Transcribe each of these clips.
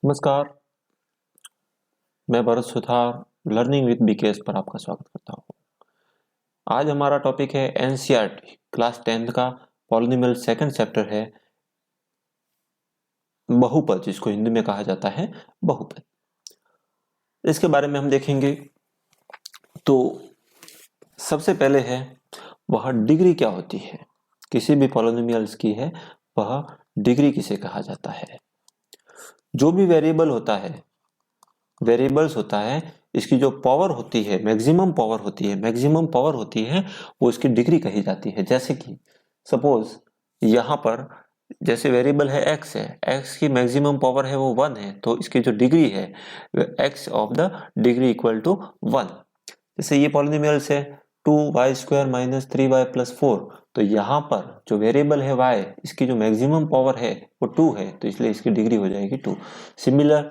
नमस्कार, मैं Bharat Suthar learning with BKS पर आपका स्वागत करता हूँ। आज हमारा टॉपिक है एनसीईआरटी क्लास 10th का पॉलिनोमियल सेकंड चैप्टर है बहुपद, जिसको हिंदी में कहा जाता है बहुपद। इसके बारे में हम देखेंगे तो सबसे पहले है वह डिग्री क्या होती है, किसी भी पॉलिनोमियल्स की है वह डिग्री किसे कहा जाता है। जो भी वेरिएबल होता है, वेरिएबल्स होता है, इसकी जो पावर होती है, मैक्सिमम पावर होती है वो इसकी डिग्री कही जाती है। जैसे कि सपोज यहाँ पर जैसे वेरिएबल है x है, x की मैक्सिमम पावर है वो 1 है, तो इसकी जो डिग्री है x of the degree equal to 1। जैसे ये पॉलिनोमियल्स है 2y² माइनस 3y प्लस 4, तो यहाँ पर जो वेरिएबल है y, इसकी जो मैक्सिमम पावर है वो 2 है, तो इसलिए इसकी डिग्री हो जाएगी 2। सिमिलर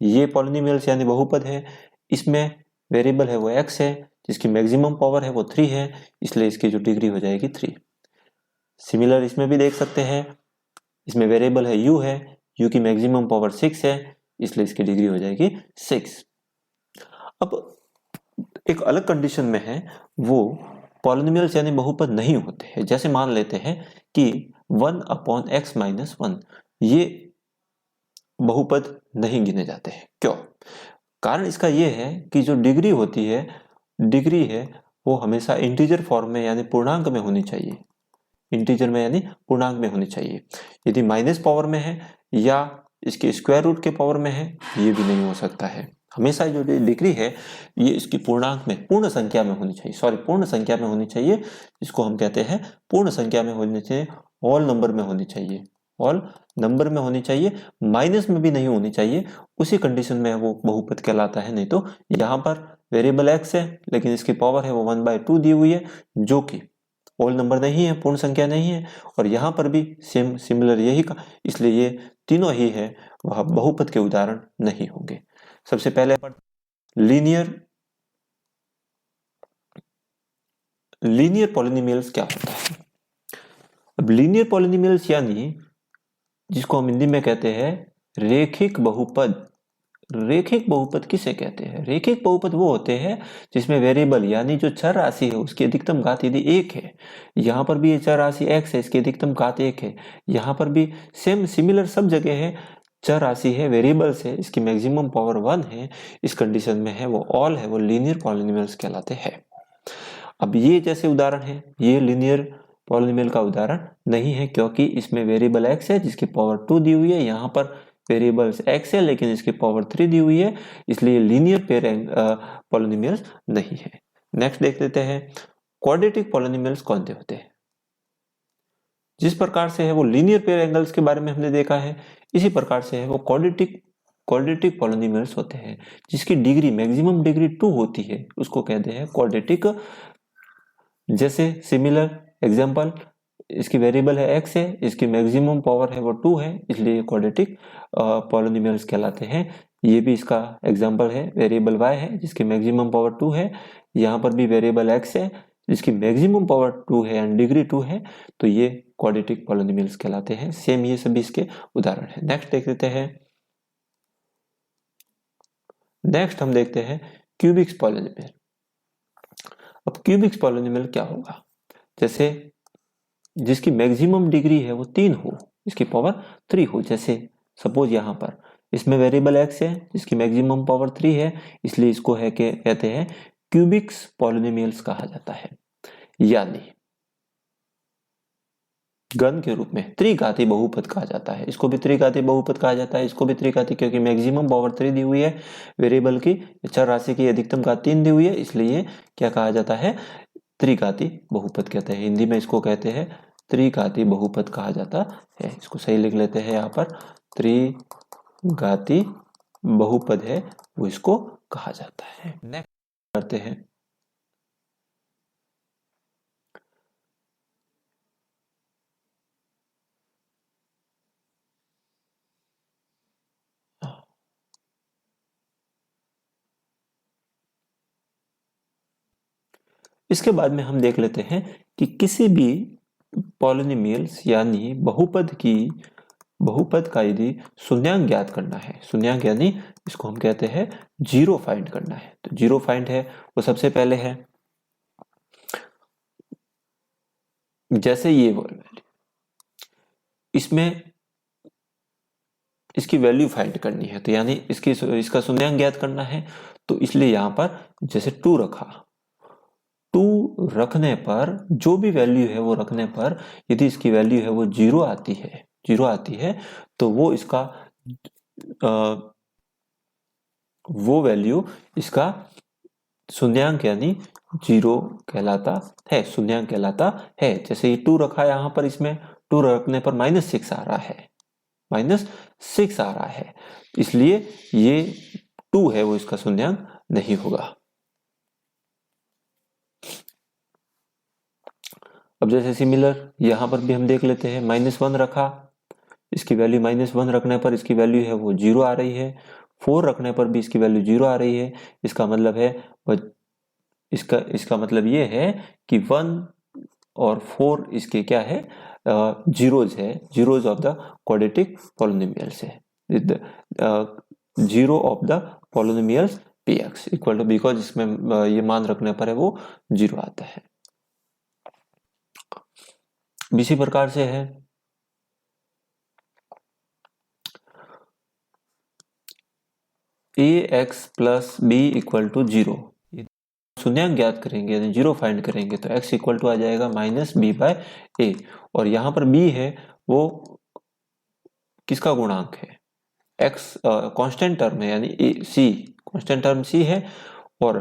ये पॉलिनोमियल्स यानी बहुपद है, इसमें वेरिएबल है वो x है, जिसकी मैक्सिमम पावर है वो 3 है, इसलिए इसकी जो डिग्री हो जाएगी 3। सिमिलर इसमें भी देख सकते हैं, इसमें वेरिएबल है u है, u की मैक्सिमम पावर 6 है, इसलिए इसकी डिग्री हो जाएगी 6। अब एक अलग कंडीशन में है, वो पॉलिनोमियल्स यानी बहुपद नहीं होते हैं। जैसे मान लेते हैं कि 1/x-1 ये बहुपद नहीं गिने जाते हैं। क्यों? कारण इसका ये है कि जो डिग्री होती है, डिग्री है वो हमेशा इंटीजर फॉर्म में यानी पूर्णांक में होनी चाहिए, इंटीजर में यानी पूर्णांक में होनी चाहिए। यदि माइनस पावर में है या इसके स्क्वायर रूट के पावर में है, ये भी नहीं हो सकता है। हमेशा जो डिग्री है ये इसकी पूर्णांक में, पूर्ण संख्या में होनी चाहिए, पूर्ण संख्या में होनी चाहिए, जिसको हम कहते हैं पूर्ण संख्या में होनी चाहिए, होल नंबर में होनी चाहिए, होल नंबर में होनी चाहिए, माइनस में भी नहीं होनी चाहिए। उसी कंडीशन में वो बहुपद कहलाता है। नहीं तो यहाँ पर वेरिएबल x है लेकिन इसकी पावर है वो 1/2 दी हुई है, जो कि होल नंबर नहीं है, पूर्ण संख्या नहीं है, और यहाँ पर भी सिमिलर यही का, इसलिए ये तीनों ही है वह बहुपद के उदाहरण नहीं होंगे। सबसे पहले लीनियर पॉलिनोमियल्स क्या होता है। अब लीनियर पॉलिनोमियल्स यानी जिसको हम हिंदी में कहते हैं रेखिक बहुपद। रेखिक बहुपद किसे कहते हैं? रेखिक बहुपद वो होते हैं जिसमें वेरिएबल यानी जो चर राशि है उसकी अधिकतम घात यदि 1 है, यहाँ पर भी ये चर राशि x है, इसकी अधिकतम घात 1 है, यहाँ पर भी सिमिलर सब जगह है, चर राशि है, वेरिएबल्स है, इसकी मैक्सिमम पावर 1 है, इस कंडीशन में है वो ऑल है वो लीनियर पॉलिनोमियल्स कहलाते हैं। अब ये जैसे उदाहरण है, ये लीनियर पॉलिनोमियल का उदाहरण नहीं है, क्योंकि इसमें वेरिएबल x है जिसकी पावर 2 दी हुई है, यहाँ पर वेरिएबल्स x है लेकिन इसकी पावर 3 दी हुई है, इसलिए लीनियर पेयर पॉलिनोमियल्स नहीं है। नेक्स्ट देख लेते हैं क्वाड्रेटिक पॉलिनोमियल्स कौन से होते हैं। जिस प्रकार से है वो लीनियर पेयर एंगल्स के बारे में हमने देखा है, इसी प्रकार से है वो क्वाड्रेटिक पॉलिनोमियल्स होते हैं जिसकी डिग्री मैक्सिमम डिग्री 2 होती है, उसको कहते हैं क्वाड्रेटिक। जैसे सिमिलर एग्जांपल, इसकी वेरिएबल है x है, इसकी मैक्सिमम पावर है वो 2 है, इसलिए क्वाड्रेटिक पॉलिनोमियल्स कहलाते हैं। ये भी इसका एग्जांपल है, वेरिएबल y है जिसकी मैक्सिमम पावर 2 है, यहाँ पर भी वेरिएबल x है जिसकी मैक्सिमम पावर 2 है एंड डिग्री 2 है, तो ये क्वाड्रेटिक पॉलिनोमियल्स कहलाते हैं। सेम ये सभी इसके उदाहरण है। नेक्स्ट देख लेते हैं, नेक्स्ट हम देखते हैं क्यूबिक पॉलिनोमियल। अब क्यूबिक पॉलिनोमियल क्या होगा? जैसे जिसकी मैक्सिमम डिग्री है वो 3 हो, इसकी पावर 3 हो। जैसे सपोज यहाँ पर इसमें वेरिएबल x है जिसकी मैक्सिमम पावर 3 है, इसलिए इसको है के कहते हैं क्यूबिक पॉलिनोमियल्स कहा जाता है। यानी घन के रूप में त्रिघाती बहुपद कहा जाता है, इसको भी त्रिघाती बहुपद कहा जाता है, इसको भी त्रिघाती, क्योंकि मैक्सिमम पावर 3 दी हुई है, वेरिएबल की चर राशि की अधिकतम घात 3 दी हुई है, इसलिए क्या कहा जाता है? त्रिघाती बहुपद कहते हैं। हिंदी में इसको कहते हैं त्रिघाती बहुपद कहा जाता है। इसको सही लिख लेते हैं, यहाँ पर त्रिघाती बहुपद है वो इसको कहा जाता है। नेक्स्ट करते हैं इसके बाद में हम देख लेते हैं कि किसी भी पॉलिनोमियल्स यानी बहुपद की बहुपद का यदि शून्यांक ज्ञात करना है, शून्यांक यानी इसको हम कहते हैं जीरो फाइंड करना है, तो जीरो फाइंड है वो सबसे पहले है जैसे ये वैल्यू, इसमें इसकी वैल्यू फाइंड करनी है, तो यानी इसका शून्यांक ज्ञात करना है, तो इसलिए यहां पर जैसे 2 रखा, 2 रखने पर जो भी वैल्यू है वो रखने पर यदि इसकी वैल्यू है वो जीरो आती है तो वो इसका वो वैल्यू इसका शून्यांक यानी जीरो कहलाता है, शून्यांक कहलाता है। जैसे ये 2 रखा है यहां पर, इसमें 2 रखने पर -6 आ रहा है, -6 आ रहा है, इसलिए ये 2 है वो इसका शून्यांक नहीं होगा। अब जैसे सिमिलर यहां पर भी हम देख लेते हैं, -1 रखा, इसकी वैल्यू -1 रखने पर इसकी वैल्यू है वो जीरो आ रही है, 4 रखने पर भी इसकी वैल्यू जीरो आ रही है, इसका मतलब है इसका मतलब ये है कि 1 और 4 इसके क्या है, जीरोज है, zeros of the quadratic polynomials है, zero of the polynomials px equal to, because इसमें ये मान रखने पर है वो जीरो आता है। इसी प्रकार से है ax plus b equal to zero, शून्यांक ज्ञात करेंगे यानी जीरो फाइंड करेंगे तो x इक्वल टू आ जाएगा -b/a, और यहां पर b है वो किसका गुणांक है, x कांस्टेंट टर्म है यानी c, कांस्टेंट टर्म c है और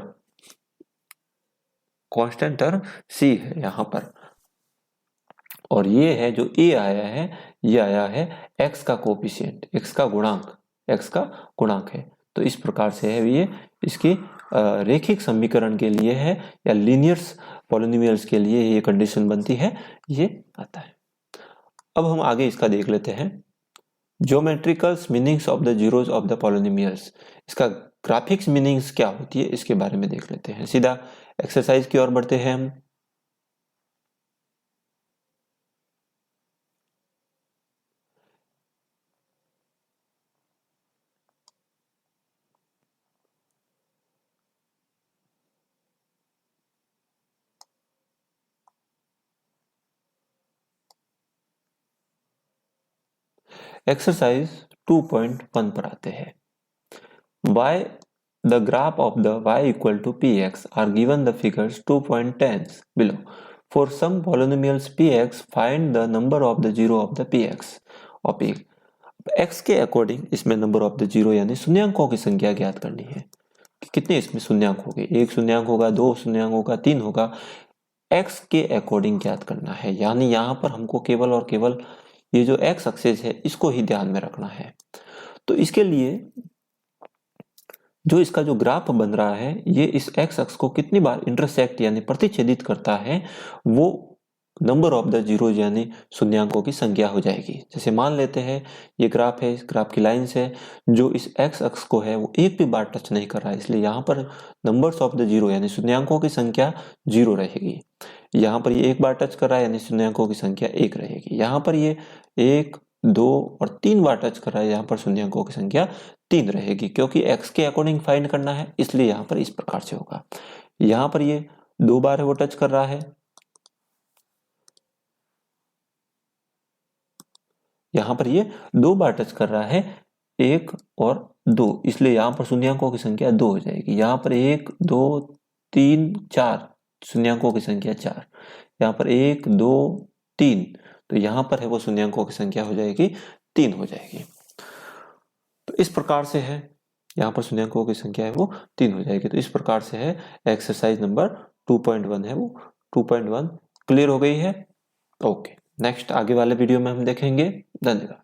कांस्टेंट टर्म c है यहां पर, और ये है जो a आया है, ये आया है x का कोएफिशिएंट, x का गुणांक है। तो इस प्रकार से है ये इसकी रेखिक समीकरण के लिए है या लीनियर्स पॉलिनोमियल्स के लिए ये कंडीशन बनती है, ये आता है। अब हम आगे इसका देख लेते हैं, geometrical meanings of the zeros of the polynomials, इसका ग्राफिक्स मीनिंग्स क्या होती है इसके बारे में देख लेते हैं। सीधा एक्सरसाइज की ओर बढ़ते हैं हम। एक्सरसाइज 2.1 पर आते हैं। y the graph of the y equal to px are given the figures 2.10 below. For some polynomials px, find the number of the zero of the px of p. x के according इसमें number of the zero यानी शून्यांकों की संख्या ज्ञात करनी है कि कितने इसमें शून्यांक होंगे, 1 शून्यांक होगा, 2 शून्यांक होगा, 3 होगा, x के अकॉर्डिंग ज्ञात करना है। यानी यहां पर हमको केवल और केवल ये जो x एक्सिस है इसको ही ध्यान में रखना है। तो इसके लिए जो इसका जो ग्राफ बन रहा है ये इस x अक्ष को कितनी बार इंटरसेक्ट यानी प्रतिच्छेदित करता है वो नंबर ऑफ द जीरो यानी शून्यांकों की संख्या हो जाएगी। जैसे मान लेते हैं ये ग्राफ है, इस ग्राफ की लाइंस है, जो इस x अक्ष को है वो एक भी बार टच नहीं कर रहा है, इसलिए यहाँ पर नंबर्स ऑफ द जीरो यानी शून्यांकों की संख्या जीरो रहेगी। यहाँ पर ये एक बार टच कर रहा है यानी शून्यांकों की संख्या एक रहेगी। यहाँ पर ये 1, 2 और 3 बार टच कर रहा है, यहाँ पर शून्यांकों की संख्या 3 रहेगी, क्योंकि x के अकॉर्डिंग फाइंड करना है इसलिए यहाँ पर इस प्रकार से होगा। यहाँ पर ये 2 बार है वो टच कर रहा है, यहाँ पर ये 2 बार टच कर रहा है, 1 और 2, इसलिए यहाँ पर शून्यांकों की संख्या 2 हो जाएगी। यहाँ पर 1, 2, 3, 4 शून्यांकों की संख्या 4, यहाँ पर 1, 2, 3, तो यहाँ पर है वो शून्यांकों की संख्या हो जाएगी 3 हो जाएगी। तो इस प्रकार से है, यहाँ पर शून्यांकों की संख्या है वो 3 हो जाएगी। तो इस प्रकार से है एक्सरसाइज नंबर 2.1 है वो 2.1 क्लियर हो गई है। ओके, नेक्स्ट आगे वाले वीडियो में हम देखेंगे। धन्यवाद।